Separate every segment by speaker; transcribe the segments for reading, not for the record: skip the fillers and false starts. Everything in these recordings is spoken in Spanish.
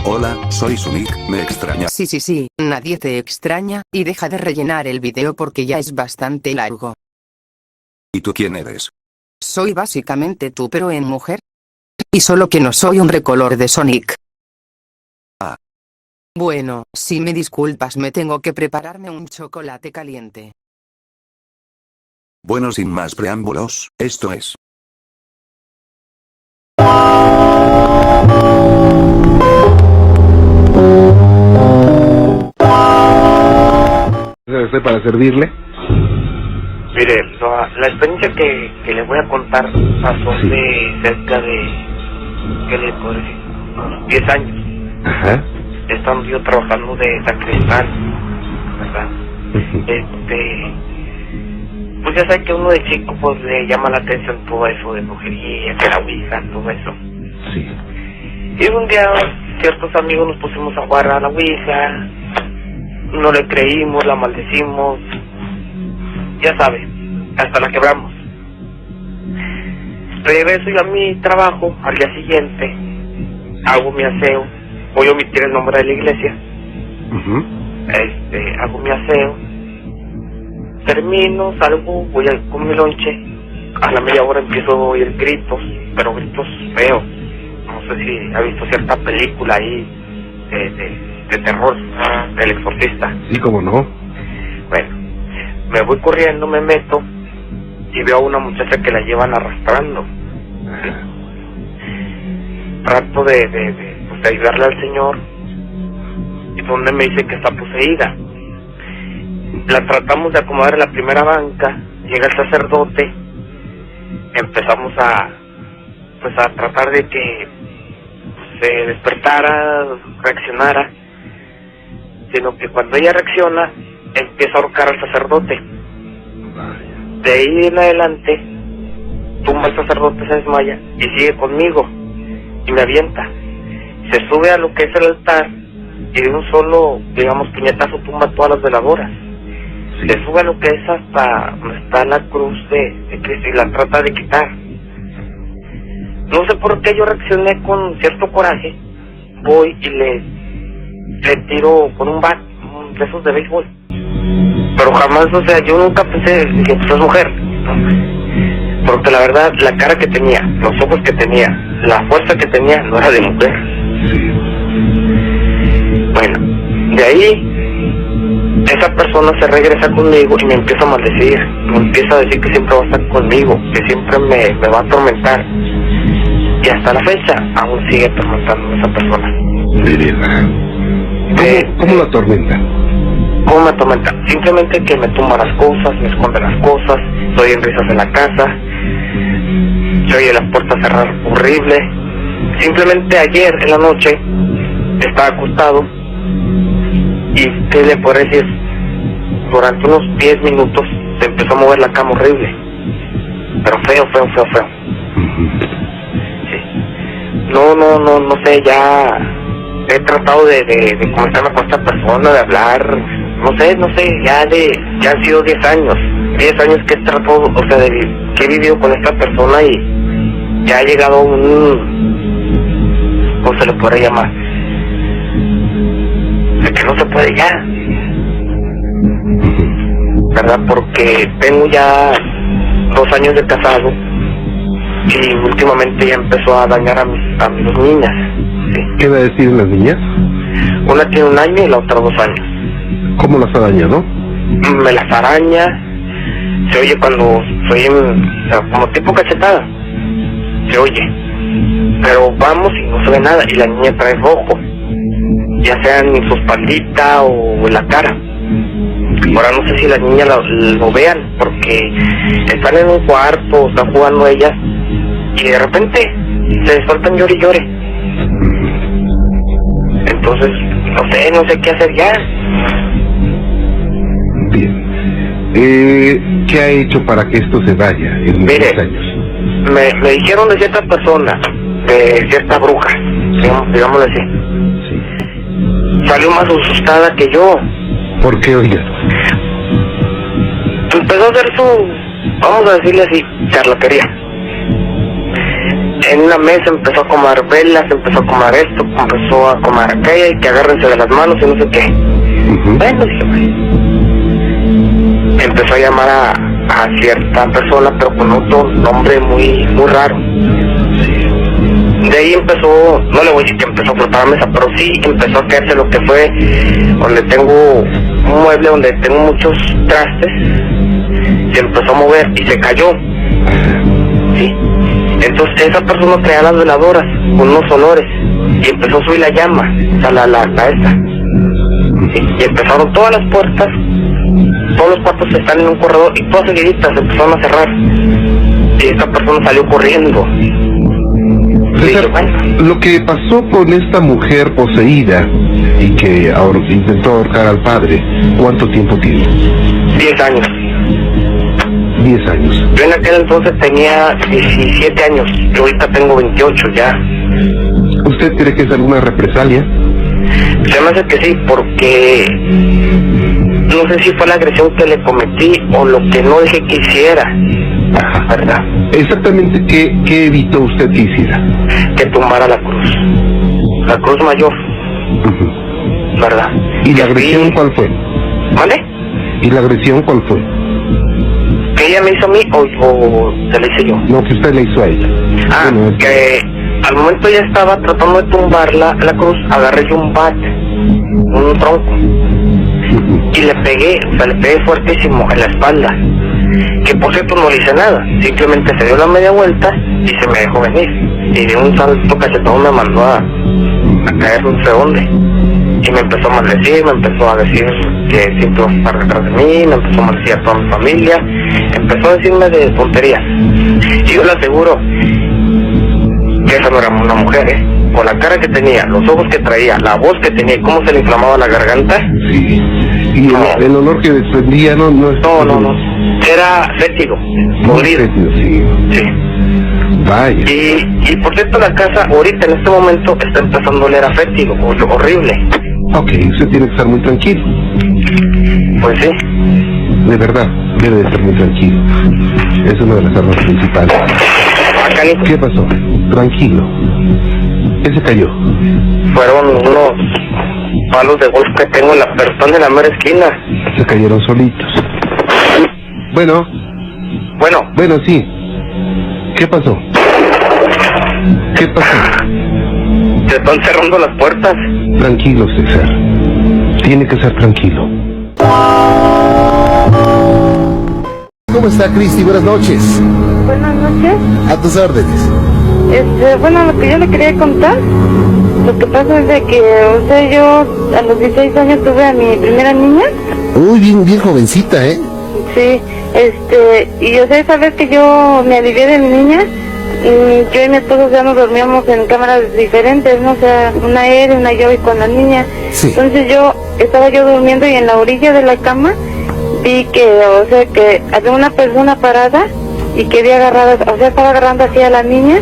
Speaker 1: Hola, soy Sonic, ¿me extraña?
Speaker 2: Sí, nadie te extraña, y deja de rellenar el video porque ya es bastante largo.
Speaker 1: ¿Y tú quién eres?
Speaker 2: Soy básicamente tú pero en mujer. Y solo que no soy un recolor de Sonic.
Speaker 1: Ah.
Speaker 2: Bueno, si me disculpas me tengo que prepararme un chocolate caliente.
Speaker 1: Bueno, sin más preámbulos, esto es...
Speaker 3: Estoy para servirle.
Speaker 4: Mire, la experiencia que le voy a contar pasó de cerca de, ¿qué le puedo decir? Unos 10 años.
Speaker 3: Ajá.
Speaker 4: Estando yo trabajando de sacristán, ¿verdad? Pues ya sabe que uno de chico pues le llama la atención todo eso de brujería, que la ouija, todo eso.
Speaker 3: Sí.
Speaker 4: Y un día ciertos amigos nos pusimos a jugar a la ouija, no le creímos, la maldecimos, ya sabe, hasta la quebramos. Regreso yo a mi trabajo al día siguiente, hago mi aseo, voy a omitir el nombre de la iglesia, hago mi aseo, termino, salgo, voy con mi lonche, a la media hora empiezo a oír gritos, pero gritos feos. No sé si ha visto cierta película ahí de terror, del exorcista.
Speaker 3: Sí, cómo no.
Speaker 4: Bueno, me voy corriendo, me meto y veo a una muchacha que la llevan arrastrando. ¿Sí? Trato de ayudarle al señor y donde me dice que está poseída. La tratamos de acomodar en la primera banca, llega el sacerdote, empezamos a tratar de que se despertara, reaccionara, sino que cuando ella reacciona, empieza a ahorcar al sacerdote. De ahí en adelante, tumba al sacerdote, se desmaya y sigue conmigo y me avienta. Se sube a lo que es el altar y de un solo, digamos, puñetazo tumba todas las veladoras. Se sube a lo que es hasta donde está la cruz de Cristo y la trata de quitar. No sé por qué yo reaccioné con cierto coraje, voy y le tiro con un bat, de esos de béisbol. Pero jamás, o sea, yo nunca pensé, dije, pues es mujer, ¿no? Porque la verdad, la cara que tenía, los ojos que tenía, la fuerza que tenía, no era de mujer. Bueno, de ahí, esa persona se regresa conmigo y me empieza a maldecir, me empieza a decir que siempre va a estar conmigo, que siempre me va a atormentar. Y hasta la fecha, aún sigue atormentando a esa persona.
Speaker 3: ¿Cómo la atormenta?
Speaker 4: ¿Cómo me atormenta? Simplemente que me tumba las cosas, me esconde las cosas, estoy en risas en la casa, se oye las puertas cerrar horrible. Simplemente ayer en la noche estaba acostado y ¿qué le puedo decir? Durante unos 10 minutos se empezó a mover la cama horrible, pero feo. No sé, ya he tratado de conversarme con esta persona, de hablar, no sé, ya han sido 10 años que he tratado, o sea, que he vivido con esta persona y ya ha llegado a ¿cómo se le puede llamar? De que no se puede ya, ¿verdad? Porque tengo ya 2 años de casado y últimamente ya empezó a dañar a mis niñas. ¿Sí?
Speaker 3: ¿Qué va a decir las niñas?
Speaker 4: Una tiene 1 año y la otra 2 años.
Speaker 3: ¿Cómo las ha dañado?
Speaker 4: Me las araña, se oye cuando soy o sea, como tipo cachetada, se oye, pero vamos y no se ve nada y la niña trae rojo, ya sea en su espaldita o en la cara. Ahora no sé si las niñas lo vean porque están en un cuarto, están jugando ellas y de repente se sueltan llore y llore. Entonces, no sé qué hacer ya.
Speaker 3: Bien. ¿Qué ha hecho para que esto se vaya en 10 años?
Speaker 4: Me dijeron de cierta persona, de cierta bruja, digámoslo así. Sí. Salió más asustada que yo.
Speaker 3: ¿Por qué, oiga?
Speaker 4: Empezó a hacer su, vamos a decirle así, charlatería. en una mesa empezó a comer velas, empezó a comer esto, empezó a comer aquella y que agárrense de las manos y no sé qué. Bueno, dije, empezó a llamar a cierta persona, pero con otro nombre muy raro. De ahí empezó, no le voy a decir que empezó a flotar la mesa, pero sí empezó a caerse lo que fue, donde tengo un mueble, donde tengo muchos trastes, se empezó a mover y se cayó. Sí. Entonces esa persona traía las veladoras con unos olores y empezó a subir la llama, o sea, la esta. Sí. Y empezaron todas las puertas, todos los cuartos que están en un corredor y todas seguiditas se empezaron a cerrar. Y esta persona salió corriendo.
Speaker 3: César, lo que pasó con esta mujer poseída y que ahora intentó ahorcar al padre, ¿cuánto tiempo tiene?
Speaker 4: 10 años.
Speaker 3: 10 años.
Speaker 4: Yo en aquel entonces tenía 17 años, yo ahorita tengo 28 ya.
Speaker 3: ¿Usted cree que es alguna represalia?
Speaker 4: Se me hace que sí, porque no sé si fue la agresión que le cometí o lo que no dejé que hiciera.
Speaker 3: Ajá.
Speaker 4: ¿Verdad?
Speaker 3: Exactamente, ¿qué evitó usted que hiciera?
Speaker 4: Que tumbara la cruz mayor. ¿Verdad?
Speaker 3: ¿Y la agresión cuál fue?
Speaker 4: ¿Vale?
Speaker 3: ¿Y la agresión cuál fue?
Speaker 4: ¿Que ella me hizo a mí o se la hice yo?
Speaker 3: No, que usted le hizo a ella.
Speaker 4: Ah, bueno, que al momento ella estaba tratando de tumbar la cruz, agarré yo un bat, un tronco, y le pegué fuertísimo en la espalda. Que por cierto no le hice nada, simplemente se dio la media vuelta y se me dejó venir. Y de un salto cachetón me mandó a caer no sé dónde. Y me empezó a maldecir, me empezó a decir que siempre iba a estar detrás de mí, me empezó a maldecir a toda mi familia, empezó a decirme de tonterías. Y yo le aseguro que esa no era una mujer, con la cara que tenía, los ojos que traía, la voz que tenía y cómo se le inflamaba la garganta.
Speaker 3: Sí. Y
Speaker 4: no.
Speaker 3: el olor que desprendía no es...
Speaker 4: No. Era fétido, podrido.
Speaker 3: Sí.
Speaker 4: Sí.
Speaker 3: Vaya.
Speaker 4: Y por cierto la casa ahorita en este momento está empezando a oler a fétido, horrible.
Speaker 3: Ok, usted tiene que estar muy tranquilo.
Speaker 4: Pues sí.
Speaker 3: De verdad, debe de estar muy tranquilo. Es una de las armas principales. ¿Qué pasó? Tranquilo. ¿Qué se cayó?
Speaker 4: Fueron unos palos de golf que tengo en la persona de la mera esquina.
Speaker 3: Se cayeron solitos. Bueno, sí. ¿Qué pasó?
Speaker 4: Se están cerrando las puertas.
Speaker 3: Tranquilo, César. Tiene que ser tranquilo. ¿Cómo está, Cristi? Buenas noches.
Speaker 5: Buenas noches.
Speaker 3: A tus órdenes.
Speaker 5: Bueno, lo que yo le quería contar, lo que pasa es de que, o sea, yo a los 16 años tuve a mi primera niña.
Speaker 3: Uy, bien jovencita, ¿eh?
Speaker 5: Sí, y yo sé, esa vez que yo me alivié de mi niña, yo y mi esposo ya nos dormíamos en cámaras diferentes, ¿no? O sea, una él, una yo y con la niña.
Speaker 3: Sí.
Speaker 5: Entonces estaba yo durmiendo y en la orilla de la cama vi que, o sea, que había una persona parada y que había agarrado, o sea, estaba agarrando así a la niña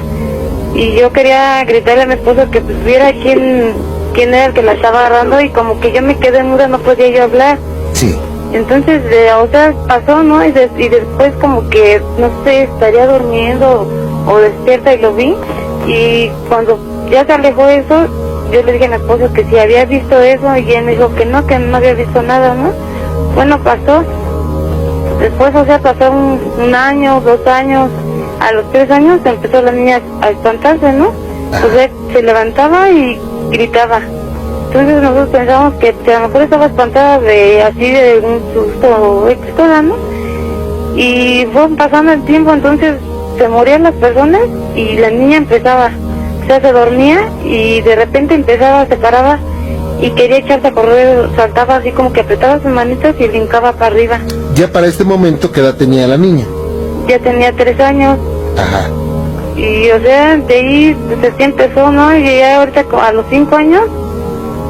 Speaker 5: y yo quería gritarle a mi esposo que pues viera quién era el que la estaba agarrando y como que yo me quedé muda, no podía yo hablar.
Speaker 3: Sí.
Speaker 5: Entonces, o sea, pasó, ¿no? Y después como que, no sé, estaría durmiendo o despierta y lo vi. Y cuando ya se alejó eso, yo le dije a mi esposo que si había visto eso y él me dijo que no había visto nada, ¿no? Bueno, pasó. Después, o sea, pasó un año, 2 años. A los 3 años empezó la niña a espantarse, ¿no? O sea, se levantaba y gritaba. Entonces nosotros pensamos que a lo mejor estaba espantada de un susto extra, ¿no? Y fue pasando el tiempo, entonces se morían las personas y la niña empezaba, o sea, se dormía y de repente se paraba y quería echarse a correr, saltaba así como que apretaba sus manitas y brincaba para arriba.
Speaker 6: Ya para este momento, ¿qué edad tenía la niña?
Speaker 5: Ya tenía 3 años.
Speaker 6: Ajá.
Speaker 5: Y o sea, de ahí pues así empezó, ¿no? Y ya ahorita a los 5 años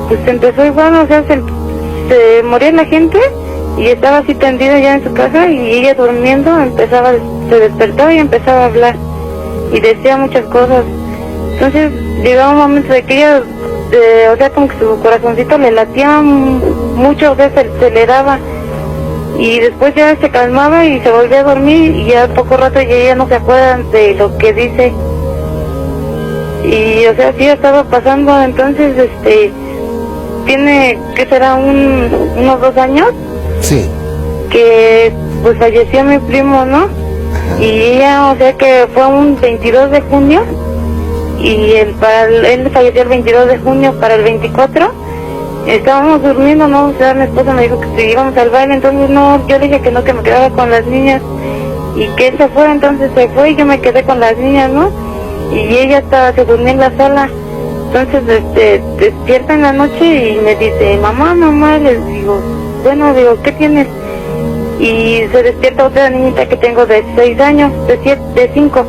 Speaker 5: pues empezó igual, o sea, se moría la gente y estaba así tendida ya en su casa y ella durmiendo se despertaba y empezaba a hablar y decía muchas cosas. Entonces llegaba un momento de que ella, o sea, como que su corazoncito le latía mucho, o sea, se le daba y después ya se calmaba y se volvía a dormir y ya poco rato ya no se acuerdan de lo que dice. Y, o sea, sí estaba pasando, entonces, tiene, ¿qué será? Unos 2 años.
Speaker 6: Sí.
Speaker 5: Que, pues, falleció mi primo, ¿no? Y ella, o sea, que fue un 22 de junio. Y él falleció el 22 de junio para el 24. Estábamos durmiendo, ¿no? O sea, mi esposa me dijo que si íbamos al baile, entonces no, yo le dije que no, que me quedaba con las niñas. Y que él se fue, entonces se fue y yo me quedé con las niñas, ¿no? Y ella se durmió en la sala. Entonces, despierta en la noche y me dice, mamá, les digo, bueno, digo, ¿qué tienes? Y se despierta otra niñita que tengo de 6 años, de 5.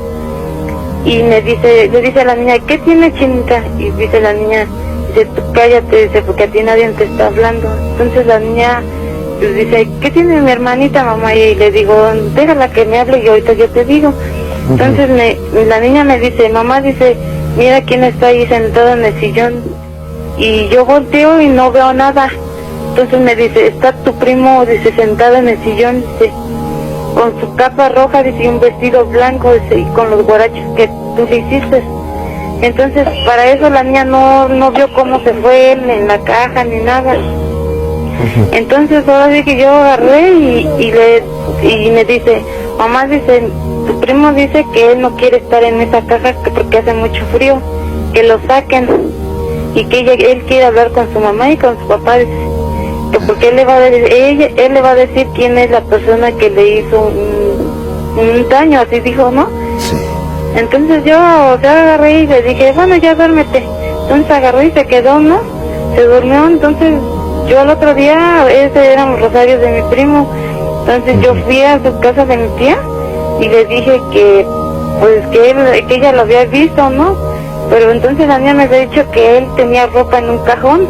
Speaker 5: Y le dice a la niña, ¿qué tiene, chinita? Y dice la niña, dice, tú cállate, dice, porque a ti nadie te está hablando. Entonces la niña pues, dice, ¿qué tiene mi hermanita, mamá? Y le digo, déjala que me hable y ahorita yo te digo. Entonces la niña me dice, mamá, dice, mira quién está ahí sentado en el sillón. Y yo volteo y no veo nada. Entonces me dice, está tu primo, dice, sentado en el sillón, dice, con su capa roja, dice, y un vestido blanco, dice, y con los guaraches que tú le hiciste. Entonces, para eso la niña no vio cómo se fue él en la caja ni nada. Entonces, ahora sí que yo agarré y me dice, mamá, dice, tu primo dice que él no quiere estar en esa caja porque hace mucho frío, que lo saquen, y que él quiere hablar con su mamá y con su papá, dice, que porque él le va a decir quién es la persona que le hizo un daño, así dijo, ¿no?
Speaker 6: Sí.
Speaker 5: Entonces yo, o sea, agarré y le dije, bueno, ya duérmete. Entonces agarró y se quedó, ¿no? Se durmió. Entonces yo al otro día, eran los rosarios de mi primo. Entonces yo fui a su casa de mi tía y le dije que, pues, que ella lo había visto, ¿no? Pero entonces la niña me había dicho que él tenía ropa en un cajón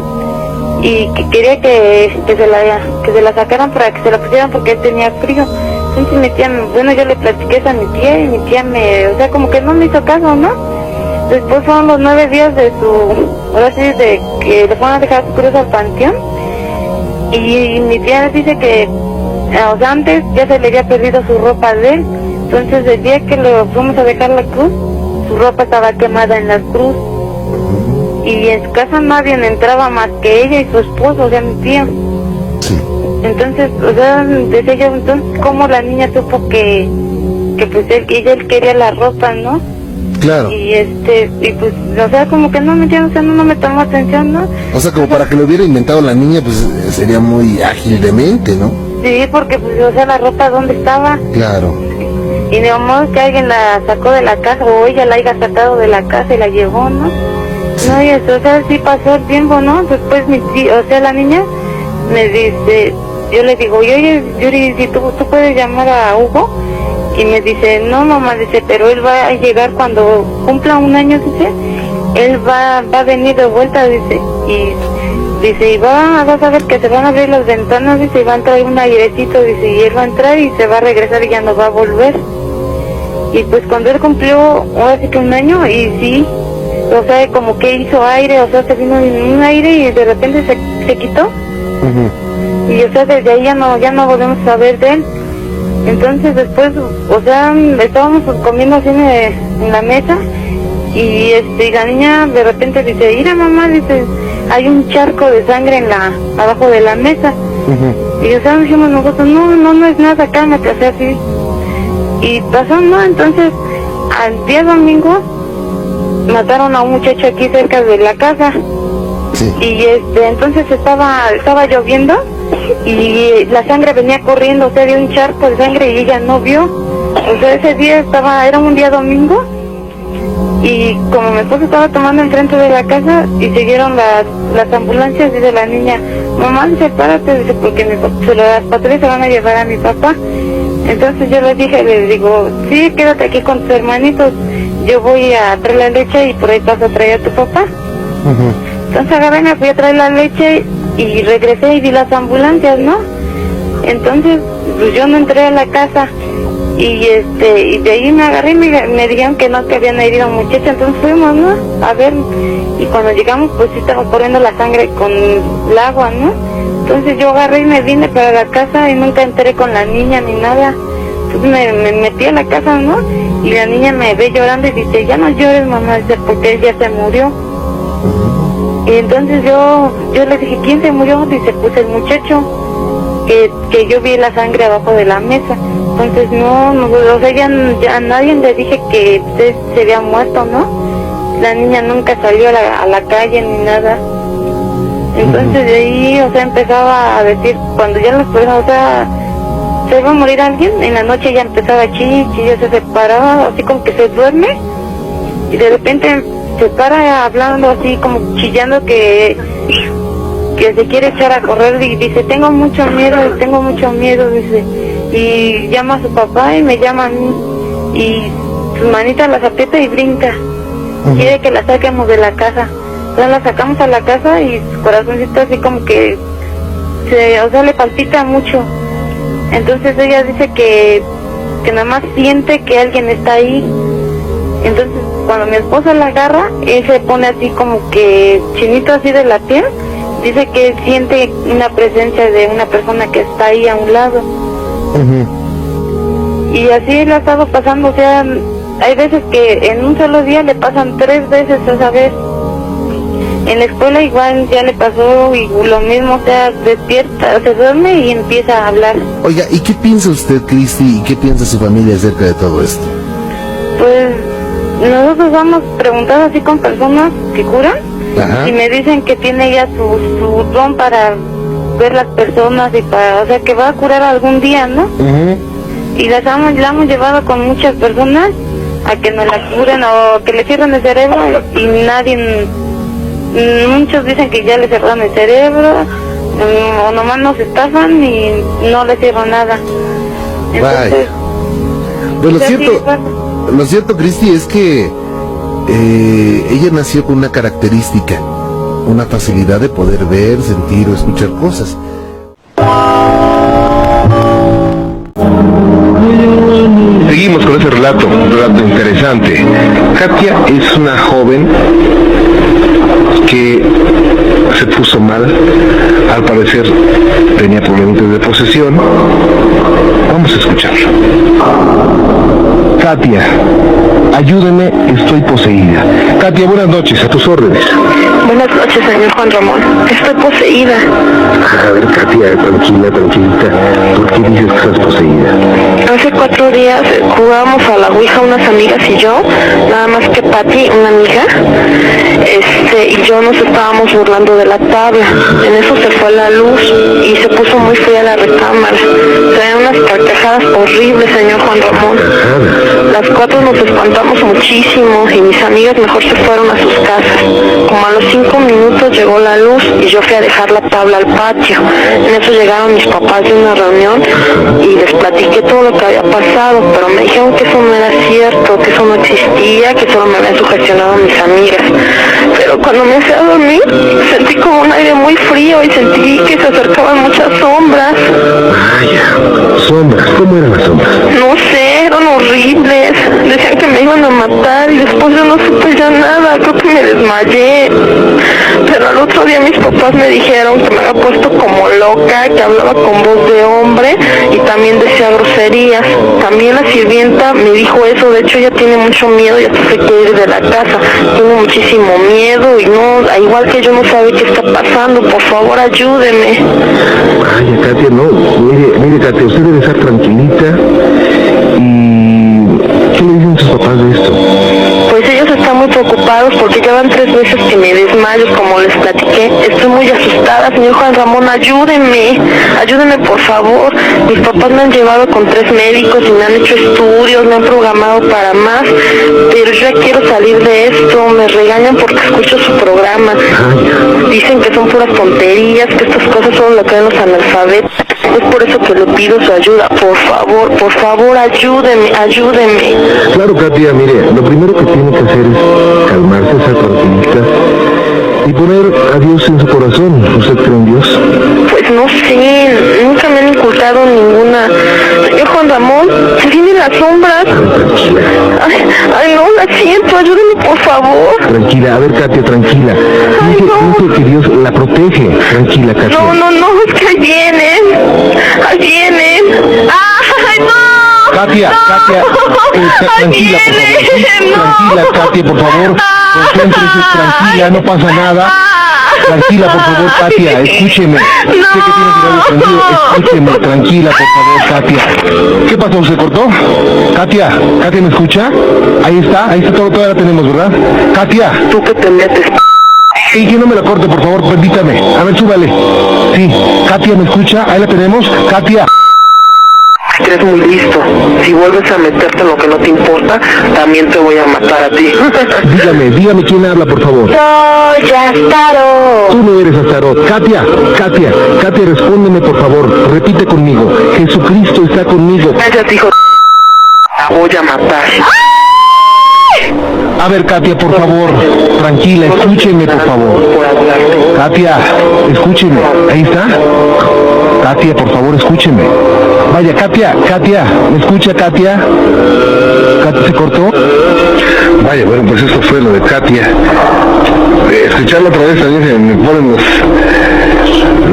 Speaker 5: y que quería que se la sacaran para que se la pusieran porque él tenía frío. Entonces mi tía, bueno, yo le platiqué eso a mi tía y mi tía o sea, como que no me hizo caso, ¿no? Después fueron los 9 días ahora sí, de que le fueron a dejar su cruz al panteón. Y mi tía dice que, o sea, antes ya se le había perdido su ropa de él. Entonces el día que le fuimos a dejar la cruz, su ropa estaba quemada en la cruz. Y en su casa nadie entraba más que ella y su esposo, o sea, mi tía. Entonces, o sea, decía yo, entonces, ¿cómo la niña supo que pues él quería la ropa, ¿no?
Speaker 6: Claro.
Speaker 5: Y y pues, o sea, como que no me entiendo, o sea, no me tomó atención, ¿no?
Speaker 6: O sea, como para que lo hubiera inventado la niña, pues sería muy ágil de mente, ¿no?
Speaker 5: Sí, porque pues, o sea, la ropa, ¿dónde estaba?
Speaker 6: Claro.
Speaker 5: Y de modo que alguien la sacó de la casa, o ella la haya sacado de la casa y la llevó, ¿no? No, y eso, o sea, sí pasó el tiempo, ¿no? Después mi tía, o sea, la niña me dice, yo le digo, oye, Yuri, si tú puedes llamar a Hugo. Y me dice, no, mamá, dice, pero él va a llegar cuando cumpla 1 año, dice, él va a venir de vuelta, dice, y dice, y vas a ver que se van a abrir las ventanas, dice, y va a entrar un airecito, dice, y él va a entrar y se va a regresar y ya no va a volver. Y pues cuando él cumplió, ahora sí que 1 año, y sí, o sea, como que hizo aire, o sea, se vino un aire y de repente se quitó. Y o sea, desde ahí ya no volvemos a saber de él. Entonces después, o sea, estábamos comiendo así en la mesa y la niña de repente dice, mira mamá, dice, hay un charco de sangre abajo de la mesa. Y o sea, dijimos nosotros, no es nada, cálmate, o sea, así. Y pasó, ¿no? Entonces, al día domingo, mataron a un muchacho aquí cerca de la casa. Sí. Y entonces estaba lloviendo y la sangre venía corriendo, o sea, había un charco de sangre y ella no vio. O sea, ese día era un día domingo y como mi esposo estaba tomando enfrente de la casa y siguieron las ambulancias, dice la niña, mamá, dice, párate, dice, porque las patrullas se van a llevar a mi papá. Entonces yo le digo, sí, quédate aquí con tus hermanitos, yo voy a traer la leche y por ahí vas a traer a tu papá. Entonces agarré, me fui a traer la leche y regresé y vi las ambulancias, ¿no? Entonces, pues yo no entré a la casa y de ahí me agarré y me dijeron que no, que habían herido a un muchacho. Entonces fuimos, ¿no? A ver, y cuando llegamos, pues sí estaba corriendo la sangre con el agua, ¿no? Entonces yo agarré y me vine para la casa y nunca entré con la niña ni nada. Entonces me metí a la casa, ¿no? Y la niña me ve llorando y dice, ya no llores, mamá, dice, porque él ya se murió. Y entonces yo le dije, ¿quién se murió? Dice, pues el muchacho, que yo vi la sangre abajo de la mesa. Entonces no, o sea, ya a nadie le dije que usted se había muerto, ¿no? La niña nunca salió a la calle ni nada. Entonces de ahí, o sea, empezaba a decir, cuando ya las personas, o sea, se va a morir alguien, en la noche ya empezaba a chillar, se separaba, así como que se duerme, y de repente se para hablando así como chillando que se quiere echar a correr y dice, tengo mucho miedo, dice, y llama a su papá y me llama a mí, y sus manitas las aprieta y brinca, quiere que la saquemos de la casa. Entonces la sacamos a la casa y su corazoncito así como que o sea, le palpita mucho. Entonces ella dice que nada más siente que alguien está ahí. Entonces cuando mi esposa la agarra, él se pone así como que chinito así de la piel. Dice que siente una presencia de una persona que está ahí a un lado. Y así le ha estado pasando, o sea, hay veces que en un solo día le pasan 3 veces esa vez. En la escuela igual ya le pasó y lo mismo, o sea, despierta, se duerme y empieza a hablar.
Speaker 6: Oiga, ¿y qué piensa usted, Cristi, y qué piensa su familia acerca de todo esto?
Speaker 5: Pues nosotros vamos preguntando así con personas que curan.
Speaker 6: Ajá.
Speaker 5: Y me dicen que tiene ya su don para ver las personas y para, o sea, que va a curar algún día, ¿no? Y la hemos llevado con muchas personas a que nos la curen o que le cierren el cerebro y nadie, muchos dicen que ya le cerraron el cerebro o nomás nos estafan y no le cierran nada. Entonces,
Speaker 6: pues lo cierto, Cristi, es que ella nació con una característica, una facilidad de poder ver, sentir o escuchar cosas.
Speaker 3: Seguimos con ese relato, un relato interesante. Katia es una joven que se puso mal, al parecer tenía problemas de posesión. Vamos a escucharlo. Katia, ayúdeme, estoy poseída. Katia, buenas noches, a tus órdenes.
Speaker 5: buenas noches, señor Juan Ramón. Estoy poseída.
Speaker 3: A ver, Katia, tranquilita. ¿Por qué dices que estás poseída?
Speaker 5: Hace 4 días jugábamos a la Ouija unas amigas y yo, nada más que Pati, una amiga, y yo nos estábamos burlando de la tabla. En eso se fue la luz y se puso muy fría la recámara. Traían unas carcajadas horribles, señor Juan Ramón. Las 4 nos espantamos muchísimo y mis amigas mejor se fueron a sus casas. Como a los 5 minutos llegó la luz y yo fui a dejar la tabla al patio. En eso llegaron mis papás de una reunión y les platiqué todo lo que había pasado, pero me dijeron que eso no era cierto, que eso no existía, que solo me habían sugestionado mis amigas. Pero cuando me fui a dormir, sentí como un aire muy frío y sentí que se acercaban muchas sombras.
Speaker 3: Vaya, sombras, ¿cómo eran las sombras?
Speaker 5: No sé, eran horribles. Decían que me iban a matar y después yo no supe ya nada, creo que me desmayé. Pero al otro día mis papás me dijeron que me había puesto como loca, que hablaba con voz de hombre y también decía groserías. También la sirvienta me dijo eso, de hecho ella tiene mucho miedo y hasta se quiere ir de la casa. Tiene muchísimo miedo y no, igual que yo no sabe qué está pasando, por favor ayúdeme.
Speaker 3: Vaya, Katia, no, mire Katia, usted debe estar tranquilita. ¿Y qué le dicen sus papás de esto?
Speaker 5: Pues ellos están muy preocupados porque llevan 3 veces que me desmayo, como les platiqué. Estoy muy asustada, señor Juan Ramón, ayúdenme por favor. Mis papás me han llevado con 3 médicos y me han hecho estudios, me han programado para más, pero yo ya quiero salir de esto. Me regañan porque escucho su programa. Dicen que son puras tonterías, que estas cosas son lo que ven los analfabetos. Es por eso que le pido su ayuda, por favor, ayúdeme.
Speaker 3: Claro, Katia, mire, lo primero que tiene que hacer es calmarse, estar tranquilita y poner a Dios en su corazón. ¿Usted cree en Dios?
Speaker 5: Pues no sé, nunca me han inculcado ninguna. Señor Juan Ramón, se vienen las sombras. Ay, no, la siento, ayúdeme por favor.
Speaker 3: Tranquila, a ver, Katia, tranquila. Dice que Dios la protege. Tranquila, Katia.
Speaker 5: No, es que ahí vienen. ¡Ay, no!
Speaker 3: Katia, tranquila, por favor, ¿sí? Tranquila, Katia, por favor, concéntrese, tranquila, no pasa nada. Tranquila, por favor, Katia, escúcheme. Sé que tienes el radio prendido, escúcheme, tranquila, por favor, Katia. ¿Qué pasó? ¿Se cortó? Katia, ¿me escucha? Ahí está, todavía la tenemos, ¿verdad? Katia.
Speaker 4: ¿Tú qué te metes?
Speaker 3: Y que no me la corte, por favor, permítame. A ver, súbale. Sí, Katia, ¿me escucha? Ahí la tenemos. Katia.
Speaker 4: Eres muy listo. Si vuelves a meterte en lo que no te importa, también te voy a matar a ti.
Speaker 3: Dígame quién habla, por favor.
Speaker 5: Soy Astarot.
Speaker 3: Tú no eres Astarot. Katia, respóndeme, por favor. Repite conmigo. Jesucristo está conmigo.
Speaker 4: Cállate, hijo. La voy a matar.
Speaker 3: A ver, Katia, por favor, tranquila, escúcheme, por favor. Katia, escúcheme. Ahí está. Katia, por favor, escúcheme. Vaya, Katia, ¿me escucha, Katia? ¿Katia se cortó? Vaya, bueno, pues eso fue lo de Katia. Escucharlo otra vez también se me ponen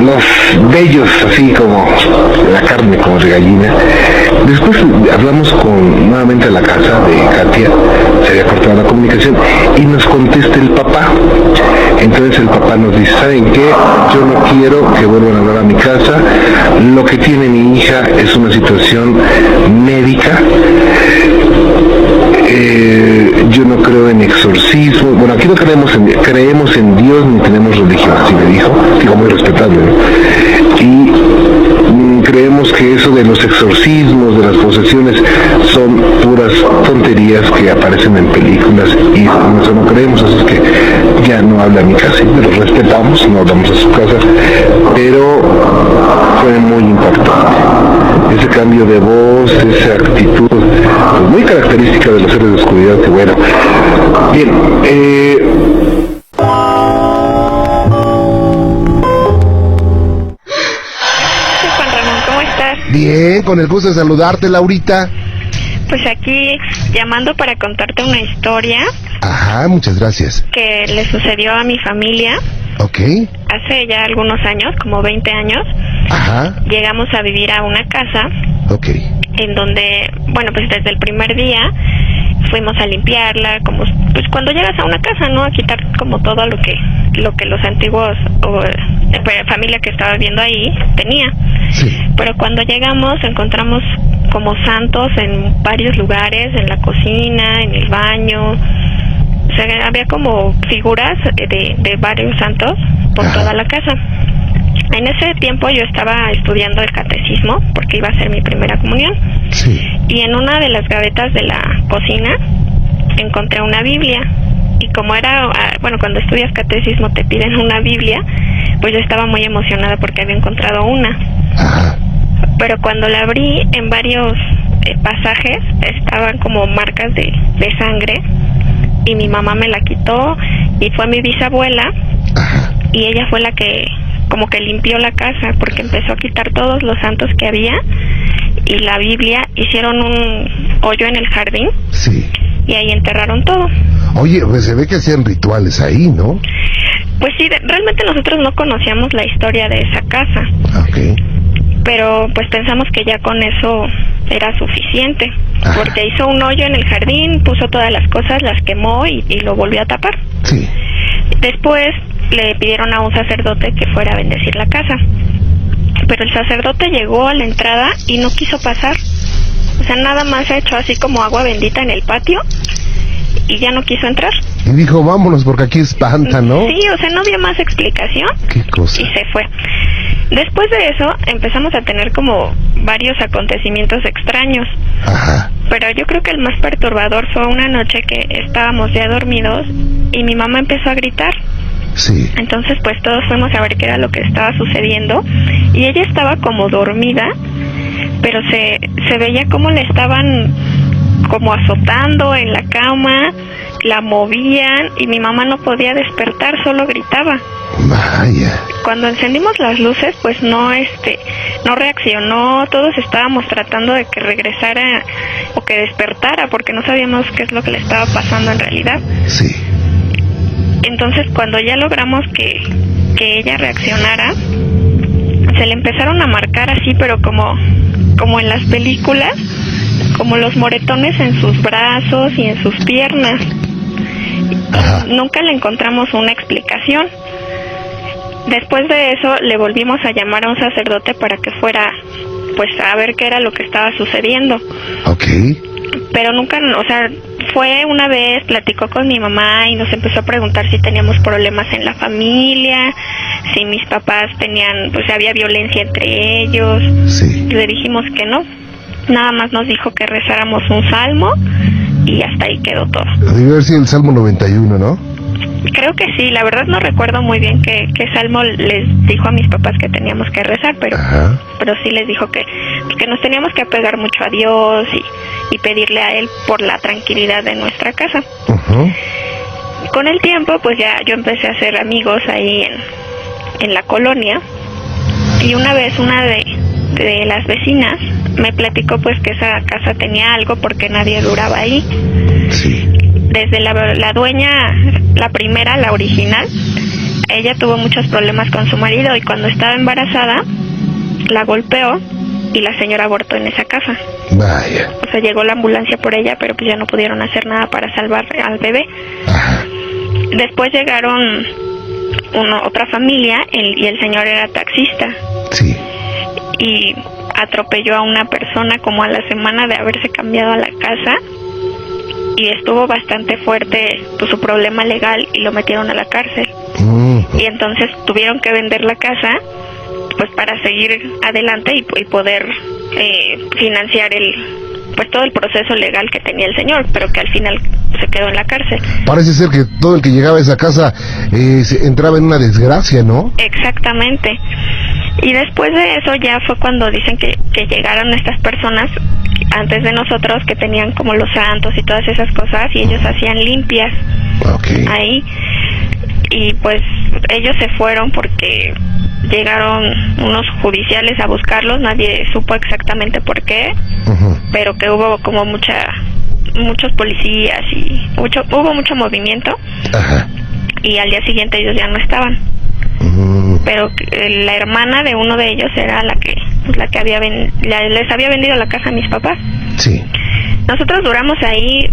Speaker 3: los vellos así como la carne como de gallina. Después hablamos nuevamente a la casa de Katia, se había cortado la comunicación y nos contesta el papá. Entonces el papá nos dice, ¿saben qué? Yo no quiero que vuelvan a hablar a mi casa. Lo que tiene mi hija es una situación médica. Yo no creo en exorcismo. Bueno, aquí no creemos en Dios ni tenemos religión, así me dijo. Digo, muy respetable, ¿no? Y creemos que eso de los exorcismos, de las posesiones, son puras tonterías que aparecen en películas y eso no creemos, así es que ya no habla a mi casa, pero respetamos, no hablamos a su casa, pero fue muy impactante. Ese cambio de voz, esa actitud, pues muy característica de los seres de oscuridad, que bueno. Bien,
Speaker 7: Juan Ramón, ¿cómo estás?
Speaker 6: Bien, con el gusto de saludarte, Laurita.
Speaker 7: Pues aquí llamando para contarte una historia.
Speaker 6: Ajá, muchas gracias.
Speaker 7: Que le sucedió a mi familia.
Speaker 6: Ok.
Speaker 7: Hace ya algunos años, como 20 años.
Speaker 6: Ajá.
Speaker 7: Llegamos a vivir a una casa.
Speaker 6: Ok.
Speaker 7: En donde, bueno, pues desde el primer día fuimos a limpiarla, como pues cuando llegas a una casa, ¿no? A quitar como todo lo que los antiguos familia que estaba viviendo ahí tenía.
Speaker 6: Sí.
Speaker 7: Pero cuando llegamos encontramos como santos en varios lugares, en la cocina, en el baño. O sea, había como figuras de varios santos por toda la casa. En ese tiempo yo estaba estudiando el catecismo porque iba a ser mi primera comunión.
Speaker 6: Sí.
Speaker 7: Y en una de las gavetas de la cocina encontré una Biblia. Y como era, bueno, cuando estudias catecismo te piden una Biblia, pues yo estaba muy emocionada porque había encontrado una.
Speaker 6: Ajá.
Speaker 7: Pero cuando la abrí, en varios pasajes estaban como marcas de sangre y mi mamá me la quitó y fue mi bisabuela.
Speaker 6: Ajá.
Speaker 7: Y ella fue la que como que limpió la casa porque empezó a quitar todos los santos que había y la Biblia. Hicieron un hoyo en el jardín.
Speaker 6: Sí.
Speaker 7: Y ahí enterraron todo.
Speaker 6: Oye, pues se ve que hacían rituales ahí, ¿no?
Speaker 7: Pues sí, realmente nosotros no conocíamos la historia de esa casa.
Speaker 6: Ok.
Speaker 7: Pero pues pensamos que ya con eso era suficiente.
Speaker 6: Ajá.
Speaker 7: Porque hizo un hoyo en el jardín, puso todas las cosas, las quemó y lo volvió a tapar.
Speaker 6: Sí.
Speaker 7: Después le pidieron a un sacerdote que fuera a bendecir la casa. Pero el sacerdote llegó a la entrada y no quiso pasar. O sea, nada más echó así como agua bendita en el patio y ya no quiso entrar.
Speaker 6: Y dijo, vámonos porque aquí espanta, ¿no?
Speaker 7: Sí, o sea, no dio más explicación.
Speaker 6: Qué cosa.
Speaker 7: Y se fue. Después de eso empezamos a tener como varios acontecimientos extraños.
Speaker 6: Ajá.
Speaker 7: Pero yo creo que el más perturbador fue una noche que estábamos ya dormidos y mi mamá empezó a gritar.
Speaker 6: Sí.
Speaker 7: Entonces pues todos fuimos a ver qué era lo que estaba sucediendo y ella estaba como dormida, pero se veía como le estaban como azotando en la cama, la movían y mi mamá no podía despertar, solo gritaba.
Speaker 6: Vaya.
Speaker 7: Cuando encendimos las luces, pues no reaccionó, todos estábamos tratando de que regresara o que despertara porque no sabíamos qué es lo que le estaba pasando en realidad.
Speaker 6: Sí.
Speaker 7: Entonces cuando ya logramos que ella reaccionara, se le empezaron a marcar así, pero como en las películas, como los moretones en sus brazos y en sus piernas.
Speaker 6: Ajá.
Speaker 7: Nunca le encontramos una explicación. Después de eso le volvimos a llamar a un sacerdote para que fuera pues a ver qué era lo que estaba sucediendo.
Speaker 6: Ok.
Speaker 7: Pero nunca, o sea, fue una vez, platicó con mi mamá y nos empezó a preguntar si teníamos problemas en la familia, si mis papás tenían, pues había violencia entre ellos.
Speaker 6: Sí.
Speaker 7: Le dijimos que no. Nada más nos dijo que rezáramos un salmo y hasta ahí quedó todo.
Speaker 6: Debe haber sido el Salmo 91, ¿no?
Speaker 7: Creo que sí, la verdad no recuerdo muy bien qué salmo les dijo a mis papás que teníamos que rezar, pero sí les dijo que nos teníamos que apegar mucho a Dios y pedirle a Él por la tranquilidad de nuestra casa. Con el tiempo, pues ya yo empecé a hacer amigos ahí en la colonia, y una vez una de las vecinas me platicó pues que esa casa tenía algo porque nadie duraba ahí.
Speaker 6: Sí.
Speaker 7: Desde la dueña, la primera, la original, ella tuvo muchos problemas con su marido y cuando estaba embarazada la golpeó y la señora abortó en esa casa.
Speaker 6: Vaya.
Speaker 7: O sea, llegó la ambulancia por ella, pero pues ya no pudieron hacer nada para salvar al bebé.
Speaker 6: Ajá.
Speaker 7: Después llegaron otra familia y el señor era taxista.
Speaker 6: Sí.
Speaker 7: Y atropelló a una persona como a la semana de haberse cambiado a la casa. Y estuvo bastante fuerte pues, su problema legal y lo metieron a la cárcel. Y entonces tuvieron que vender la casa pues para seguir adelante y poder financiar pues todo el proceso legal que tenía el señor, pero que al final se quedó en la cárcel.
Speaker 6: Parece ser que todo el que llegaba a esa casa entraba en una desgracia, ¿no?
Speaker 7: Exactamente. Y después de eso ya fue cuando dicen que llegaron estas personas antes de nosotros que tenían como los santos y todas esas cosas y ellos hacían limpias ahí. Y pues ellos se fueron porque llegaron unos judiciales a buscarlos, nadie supo exactamente por qué, pero que hubo como muchos policías y hubo mucho movimiento. Y al día siguiente ellos ya no estaban. Pero la hermana de uno de ellos era la que les había vendido la casa a mis papás.
Speaker 6: Sí.
Speaker 7: Nosotros duramos ahí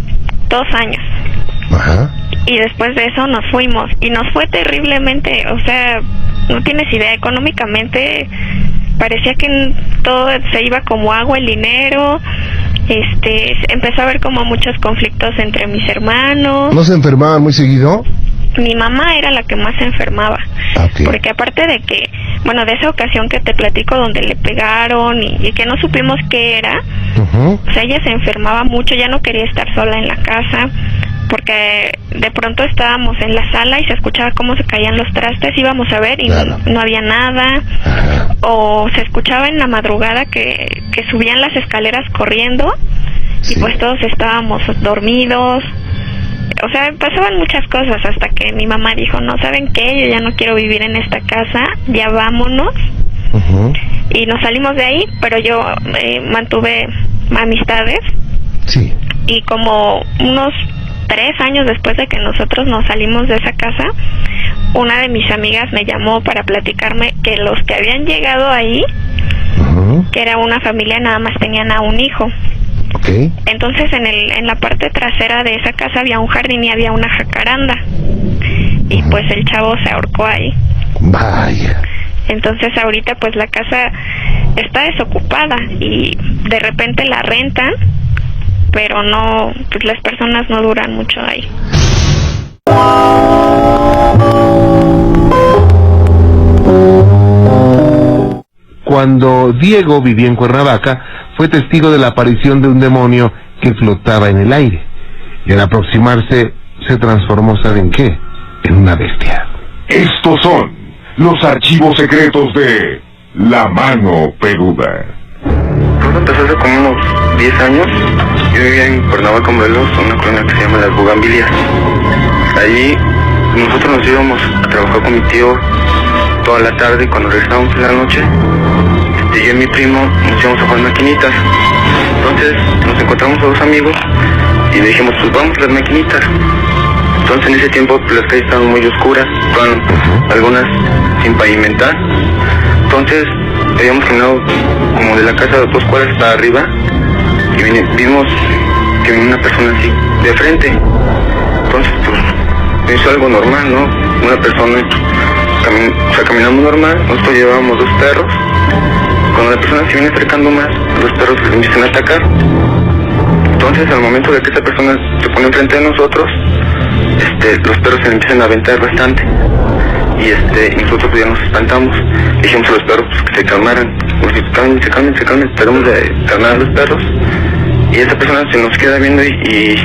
Speaker 7: 2 años. Y después de eso nos fuimos y nos fue terriblemente, o sea, no tienes idea, económicamente parecía que todo se iba como agua el dinero. Empezó a haber como muchos conflictos entre mis hermanos.
Speaker 6: ¿No se enfermaban muy seguido?
Speaker 7: Mi mamá era la que más se enfermaba, porque aparte de que, bueno, de esa ocasión que te platico donde le pegaron y que no supimos qué era, o sea, ella se enfermaba mucho, ya no quería estar sola en la casa, porque de pronto estábamos en la sala y se escuchaba cómo se caían los trastes, íbamos a ver y no había nada, o se escuchaba en la madrugada que subían las escaleras corriendo y pues todos estábamos dormidos. O sea, pasaban muchas cosas hasta que mi mamá dijo, no, ¿saben qué? Yo ya no quiero vivir en esta casa, ya vámonos. Y nos salimos de ahí, pero yo mantuve amistades.
Speaker 6: Sí.
Speaker 7: Y como unos 3 años después de que nosotros nos salimos de esa casa, una de mis amigas me llamó para platicarme que los que habían llegado ahí, que era una familia, nada más tenían a un hijo. Entonces en la parte trasera de esa casa había un jardín y había una jacaranda y pues el chavo se ahorcó ahí.
Speaker 6: Vaya.
Speaker 7: Entonces ahorita pues la casa está desocupada y de repente la rentan, pero no, pues las personas no duran mucho ahí.
Speaker 3: Cuando Diego vivía en Cuernavaca, fue testigo de la aparición de un demonio que flotaba en el aire. Y al aproximarse, se transformó, ¿saben qué? En una bestia.
Speaker 8: Estos son los archivos secretos de La Mano Peluda.
Speaker 9: Todo empezó hace como unos 10 años. Yo vivía en Cuernavaca, Morelos, una colonia que se llama Las Bugambilias. Allí nosotros nos íbamos a trabajar con mi tío toda la tarde y cuando regresábamos en la noche, yo y mi primo nos íbamos a jugar maquinitas. Entonces nos encontramos a 2 amigos y le dijimos, pues vamos a las maquinitas. Entonces en ese tiempo pues, las calles estaban muy oscuras, estaban algunas sin pavimentar. Entonces habíamos caminado como de la casa de 2 cuadras para arriba y vimos que venía una persona así de frente. Entonces pues hizo algo normal, ¿no? Una persona, caminamos normal, nosotros llevábamos 2 perros. Cuando la persona se viene acercando más, los perros le empiezan a atacar. Entonces al momento de que esa persona se pone enfrente de nosotros, los perros se le empiezan a aventar bastante. Y nosotros pues ya nos espantamos. Dijimos a los perros pues, que se calmaran. Nos dijimos, cálmense, tratamos de calmar a los perros. Y esa persona se nos queda viendo y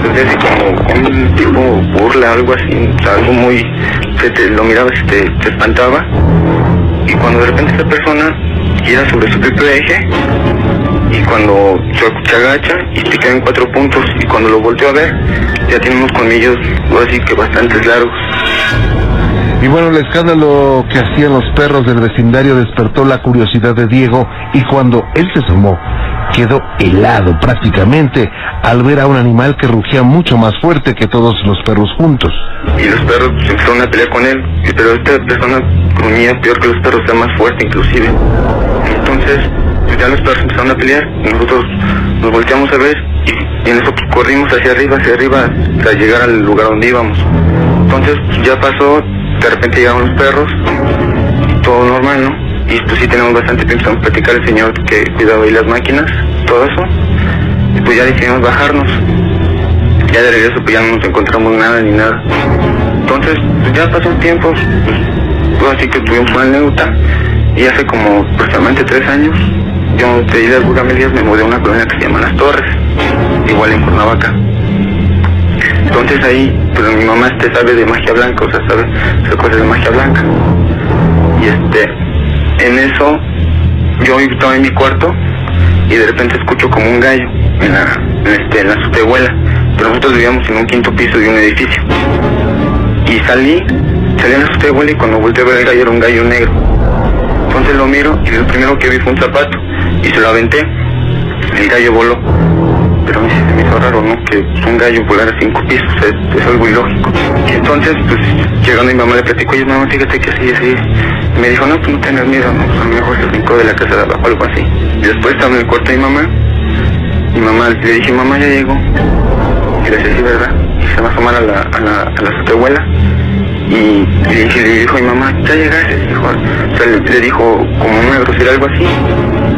Speaker 9: pues, así como un tipo burla, algo así, o sea, algo muy, lo mirabas y te espantaba. Y cuando de repente esa persona gira sobre su propio eje, y cuando se agacha y te quedan 4 puntos, y cuando lo volteo a ver, ya tiene unos colmillos, así que bastante largos.
Speaker 3: Y bueno, el escándalo que hacían los perros del vecindario despertó la curiosidad de Diego, y cuando él se asomó, quedó helado prácticamente al ver a un animal que rugía mucho más fuerte que todos los perros juntos.
Speaker 9: Y los perros se empezaron a pelear con él, pero esta persona gruñía peor que los perros, era más fuerte inclusive. Entonces, pues ya los perros empezaron a pelear, y nosotros nos volteamos a ver, y en eso pues, corrimos hacia arriba, hasta llegar al lugar donde íbamos. Entonces, pues, ya pasó, de repente llegaron los perros, todo normal, ¿no? Y pues sí tenemos bastante tiempo a platicar al señor que cuidaba ahí las máquinas, todo eso. Y pues ya decidimos bajarnos. Ya de regreso pues ya no nos encontramos nada ni nada. Entonces pues ya pasó un tiempo, pues así que tuvimos una anécdota. Y hace como aproximadamente 3 años, yo de ir a Bugambilias me mudé a una colonia que se llama Las Torres, igual en Cuernavaca. Entonces ahí, pues mi mamá sabe de magia blanca, o sea, sabe cosas de magia blanca. Y en eso, yo estaba en mi cuarto y de repente escucho como un gallo en la azotehuela, pero nosotros vivíamos en un 5º piso de un edificio. Y salí en la azotehuela y cuando volteé a ver el gallo era un gallo negro. Entonces lo miro y lo primero que vi fue un zapato y se lo aventé. El gallo voló. Pero a mí se me hizo raro, ¿no? Que un gallo volara a 5 pisos, es algo ilógico. Y entonces, pues, llegando mi mamá le platicó, oye mamá, fíjate que así. Y me dijo, no, pues no tengas miedo, no, pues a lo mejor se brincó de la casa de abajo, algo así. Y después estaba en el cuarto de mi mamá, le dije, mamá, ya llegó. Y le dije, sí, ¿verdad? Y se va a asomar a la azotehuela. Y le dijo a mi mamá, ya llegaste, dijo. O sea, le dijo como una grosería, algo así.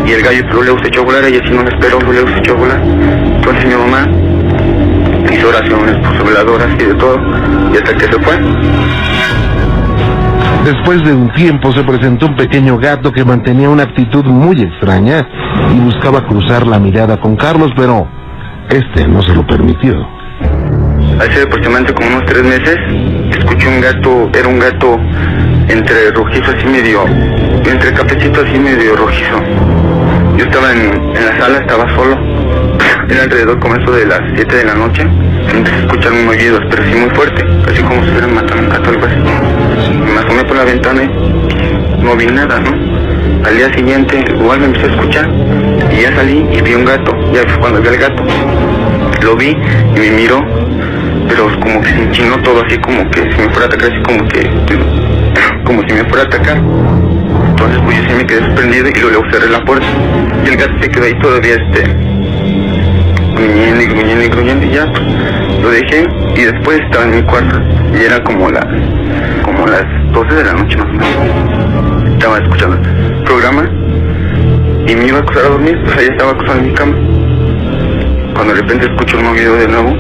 Speaker 9: Y el gallo luego se echó a volar, y así no lo esperó, luego se echó a volar. Entonces mi mamá hizo oraciones, puso veladoras y de todo, y hasta que se fue.
Speaker 3: Después de un tiempo se presentó un pequeño gato que mantenía una actitud muy extraña y buscaba cruzar la mirada con Carlos, pero no se lo permitió.
Speaker 9: Hace aproximadamente como unos 3 meses, escuché un gato, era un gato entre rojizo así medio, entre cafecito así medio rojizo. Yo estaba en la sala, estaba solo, era alrededor como eso de las 7 de la noche, empecé a escuchar unos aullidos, pero sí muy fuerte, casi como si hubieran matado a un gato o algo así. Me asomé por la ventana y no vi nada, ¿no? Al día siguiente igual me empecé a escuchar y ya salí y vi un gato, ya fue cuando vi al gato, lo vi y me miró, pero como que se enchinó todo así como que si me fuera a atacar, así como si me fuera a atacar. Entonces pues yo sí me quedé sorprendido y luego cerré la puerta y el gato se quedó ahí todavía gruñendo y ya pues, lo dejé y después estaba en mi cuarto y era como las 12 de la noche más o menos. Estaba escuchando el programa y me iba a acostar a dormir, pues ahí estaba acostado en mi cama. Cuando de repente escucho un aullido de nuevo,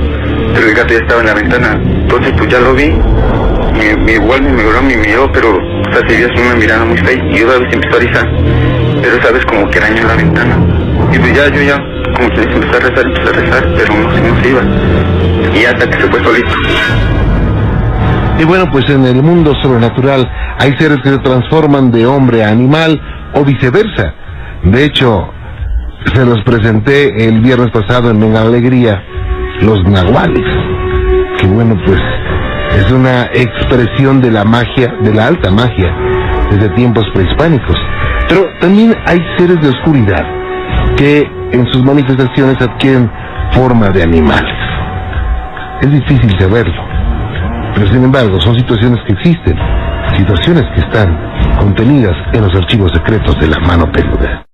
Speaker 9: pero el gato ya estaba en la ventana. Entonces pues ya lo vi, igual me miró, pero o sea, se vio así una mirada muy fea y otra vez empezó a rizar, pero sabes como que arañó la ventana. Y pues yo ya como que empecé a rezar, pero no se iba. Y hasta que se fue solito.
Speaker 3: Y bueno, pues en el mundo sobrenatural hay seres que se transforman de hombre a animal o viceversa. De hecho, se los presenté el viernes pasado en Venga Alegría, los nahuales, que bueno, pues es una expresión de la magia, de la alta magia, desde tiempos prehispánicos. Pero también hay seres de oscuridad que en sus manifestaciones adquieren forma de animales. Es difícil saberlo, pero sin embargo son situaciones que existen, situaciones que están contenidas en los archivos secretos de La Mano Peluda.